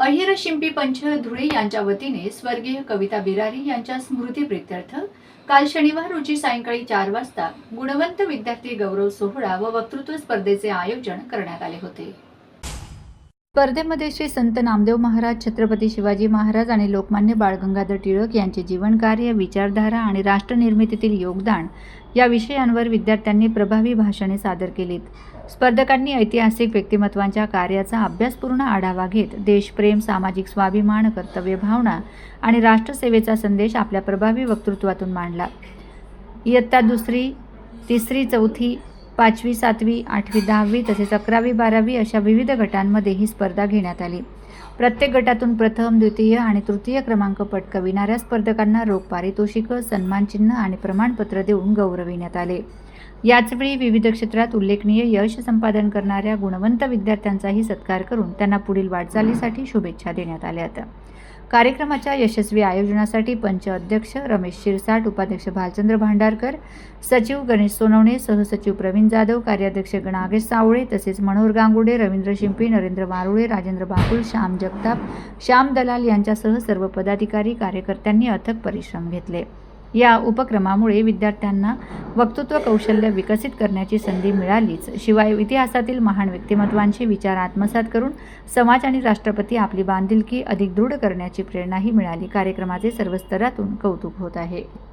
अहिर शिंपी पंच धुळे यांच्या वतीने स्वर्गीय कविता बिरारी यांच्या स्मृतीप्रित्यर्थ काल शनिवार रोजी सायंकाळी 4 वाजता गुणवंत विद्यार्थी गौरव सोहळा व वक्तृत्व स्पर्धेचे आयोजन करण्यात आले होते। स्पर्धेमध्ये श्री संत नामदेव महाराज, छत्रपती शिवाजी महाराज आणि लोकमान्य बाळ गंगाधर टिळक यांचे जीवनकार्य, विचारधारा आणि राष्ट्रनिर्मितीतील योगदान या विषयांवर विद्यार्थ्यांनी प्रभावी भाषणे सादर केलीत। स्पर्धकांनी ऐतिहासिक व्यक्तिमत्वांच्या कार्याचा अभ्यासपूर्ण आढावा घेत देशप्रेम, सामाजिक स्वाभिमान, कर्तव्य भावना आणि राष्ट्रसेवेचा संदेश आपल्या प्रभावी वक्तृत्वातून मांडला। इयत्ता 2री, 3री, 4थी, 5वी, 7वी, 8वी, 10वी तसेच 11वी, 12वी अशा विविध गटांमध्ये ही स्पर्धा घेण्यात आली। प्रत्येक गटातून प्रथम, द्वितीय आणि तृतीय क्रमांक पटकाविणाऱ्या स्पर्धकांना रोख पारितोषिक, सन्मानचिन्ह आणि प्रमाणपत्र देऊन गौरविण्यात आले। याचवेळी विविध क्षेत्रात उल्लेखनीय यश संपादन करणाऱ्या गुणवंत विद्यार्थ्यांचाही सत्कार करून त्यांना पुढील वाटचालीसाठी शुभेच्छा देण्यात आल्या। कार्यक्रमाच्या यशस्वी आयोजनासाठी पंच अध्यक्ष रमेश शिरसाट, उपाध्यक्ष भालचंद्र भांडारकर, सचिव गणेश सोनवणे, सहसचिव प्रवीण जाधव, कार्याध्यक्ष नागेश सावळे तसेच मनोहर गांगुडे, रवींद्र शिंपी, नरेंद्र मारुळे, राजेंद्र बाकुल, श्याम जगताप, श्याम दलाल यांच्यासह सर्व पदाधिकारी कार्यकर्त्यांनी अथक परिश्रम घेतले। या उपक्रमामुळे विद्यार्थ्यांना वक्तृत्व कौशल्य विकसित करण्याची संधी मिळालीच, शिवाय इतिहासातील महान व्यक्तिमत्वांचे विचार आत्मसात करून समाज आणि राष्ट्रप्रती आपली बांधिलकी अधिक दृढ करण्याची प्रेरणाही मिळाली। कार्यक्रमाचे सर्व स्तरातून कौतुक होत आहे।